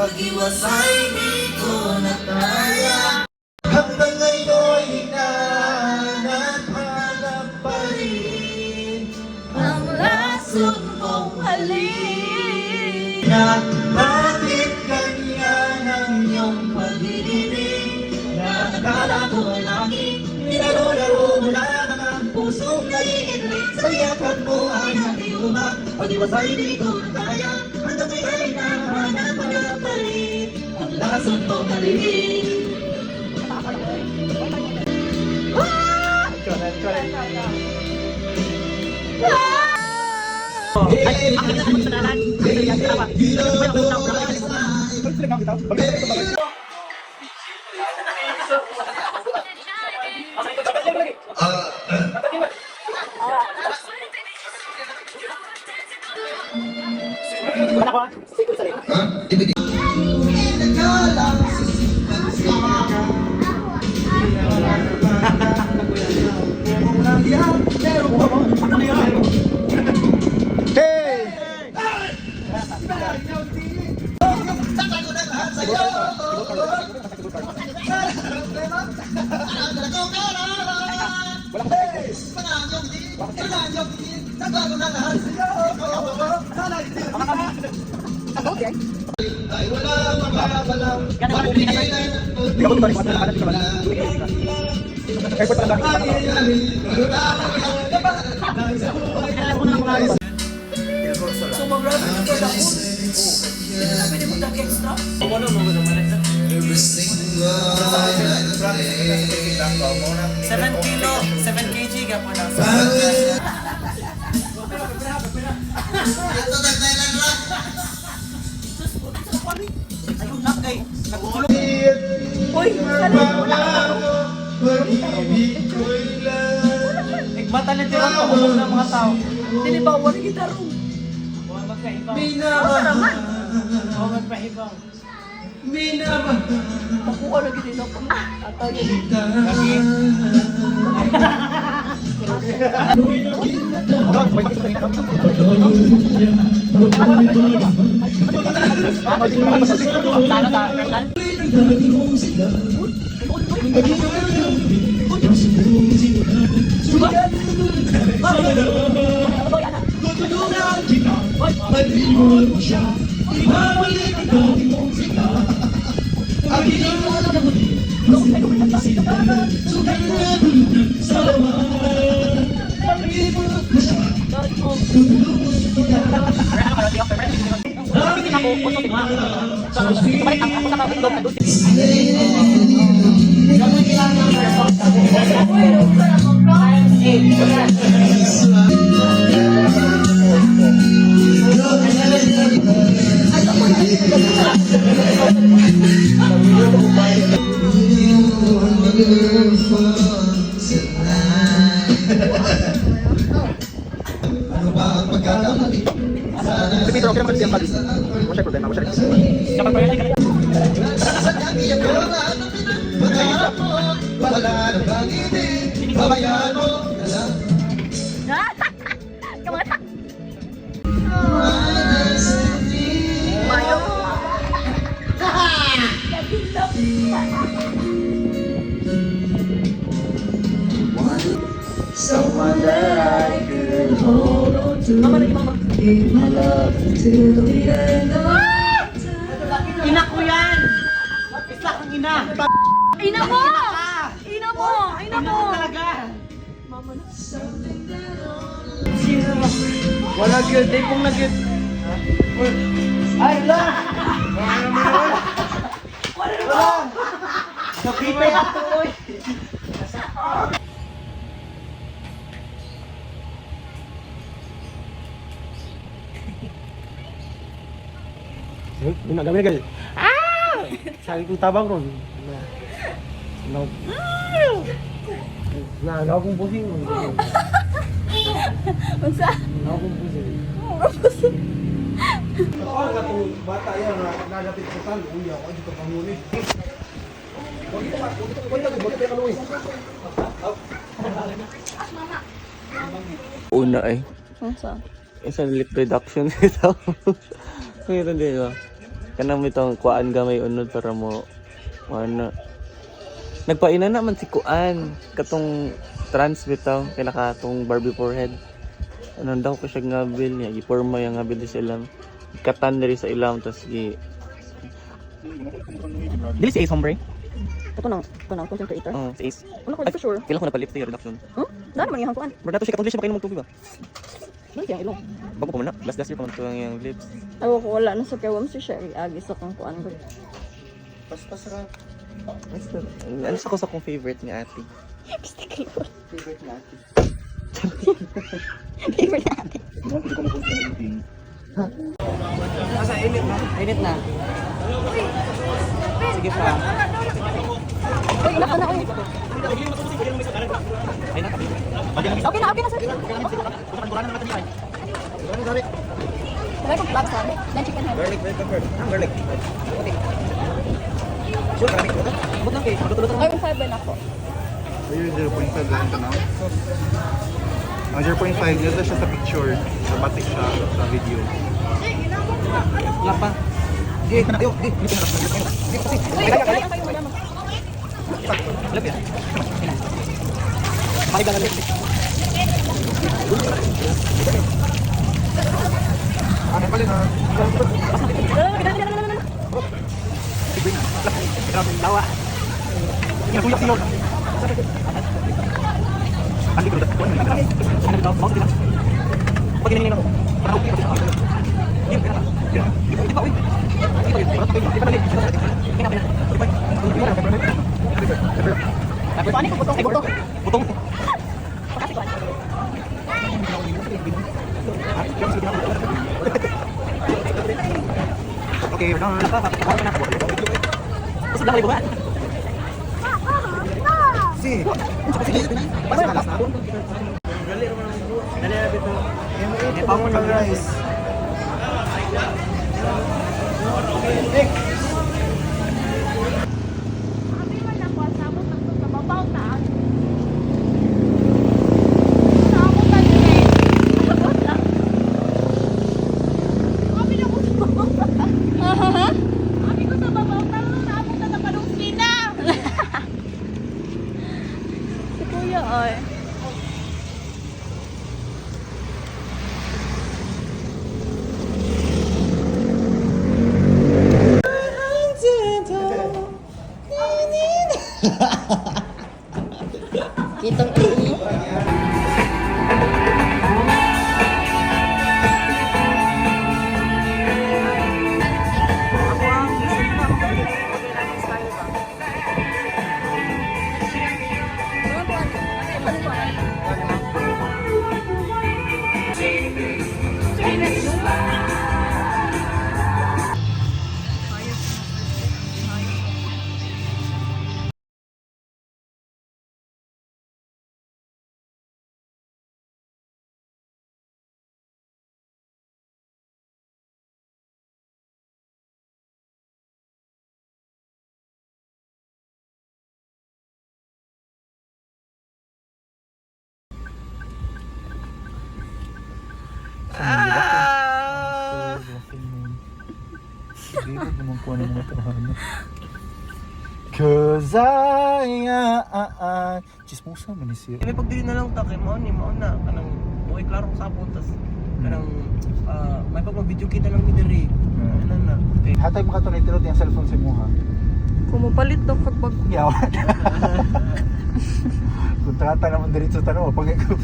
Pag-iwasay di ko na kaya. Hanggang ngayon hinahanap-hanap pa rin Ang lasong mong halik. na bakit ganyan ang iyong pag-ibig na akala ko ay lagi nilaro-laro mo lang ang pusong naiinlit sa yakap mo ay nakiumak. Pag-iwasay di ko na kaya hanggang ngayon hinahanap-hanap pa rin ang lasong mong halik. Sumabra na ito ako. Pwede mo extra? Every single 7 kilo, 7 kg ka po na. Ayun na kay. Uy, pag-ibig ko'y lang nagmatalit yung ako ng mga tao. Dili ba wala gitaro? Wala magkaibaw. Wala magkaibaw. Ako ano gini na ko. Ataw yun. Ano ba ang pagkakamali? Pero okay naman siyang balik. Wala siya problema, wala siya. Sa kanya ko na pagharap mo, wala na bang hindi, babayaan mo na lang. Someone that I could hold on to, give my love until the end of time. Ina ko yan! Isa kang ina! Ina mo! Ina mo! Ina mo! Talaga! Wala gyud, di pong nagyud. Ay, la! Wala! Nakita ito, oy! Yun na gamit guys. Ah! Sabi ko tabang ron. Na akong pusing. Unsa? Na akong pusing. Kapag ka itong bata yan na nagapit sa talo, uya ako, dito panguli. Huwag ito ka, bakit yan kaluwi? Una ay Unsa? isang lip reduction ito. Meron din ba? Kanang mitong kuan gamay unod para mo ano. Nagpaina naman si kuan katong trans bitaw kay nakatong Barbie forehead. Ano daw ko siya ngabil niya, giporma yung ngabil sa ilam. Katan diri sa ilam tas gi Dili si Ace Hombre? Ito na, content creator. Oo, si Ace. Wala ko dito sure. Kailan ko napalit sa reduction. Huh? Dahil man yung kuan. Bro, dato siya katong siya makainom magtubig ba? Dahil yung ilong. Bago pa man na, last year pa man ito yung lips. Ako ko wala na sa kawam si Sherry. Agi sa kang kuan ko. Pas ra. Ano sa ko sa kong favorite ni ate? Favorite na ate. Favorite natin. Hindi ko mapunta ng meeting. Asa init na? Init na. Sige pa. Uy, inak ka na, uy. Ay na. Okay na, sir. Wala kong vlog, sir. Then chicken head. Garlic pepper. Garlic. Sure, garlic. Bot lang kayo. Luto-luto Ay, 5 din ako. Ayun, 0.5 lang ito na. Ang 0.5, yun siya sa picture. Sa batik siya sa video. Wala pa. Di, ayo, di. Uy, kaya kayo madamag. Lap yan. Balik lang ulit. Ano pala na? Lawa. Ini kuya siyo. Andi ko. Ano daw? Bakit ba? Pag ini nako. Parang okay. Di ba? Paano ko butong? Ay, butong. Butong. Pakasi ko. Okay, we're done. Tapos lang ba? Si. Basta na last na. Dali pa mo ng rice. Sabi man ako, sabot ang kababaw na. Sabi ko sa babaw, talo na ako na napadungsi na. Si Kuya, ay. Kitang ini. Cause I chismosa man siya. May pagdili na lang ta kay mao na kanang buhay klaro sa sabon tas kanang may pag mag-video kita lang mi diri. Ano na. Okay. Hatay mo ka to nitilot yung cellphone sa mo ha. Kumupalit daw pag Yawa. Kontrata naman diretso tanong pag ikaw.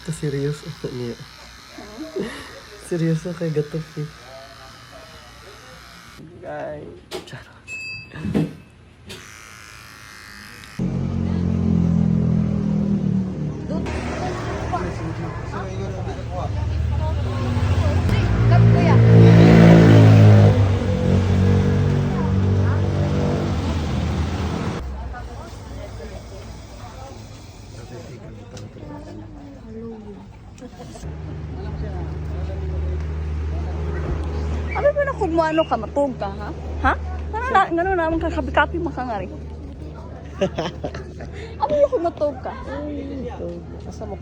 Ito seryoso niya. Seryoso kay gatok eh. Guys, charot. Kap kuya. Ano ba na kung ano ka, matug ka, ha? Ha? Gano'n naman ka, kapi-kapi makangari. Ano ba kung matug ka? Asa mo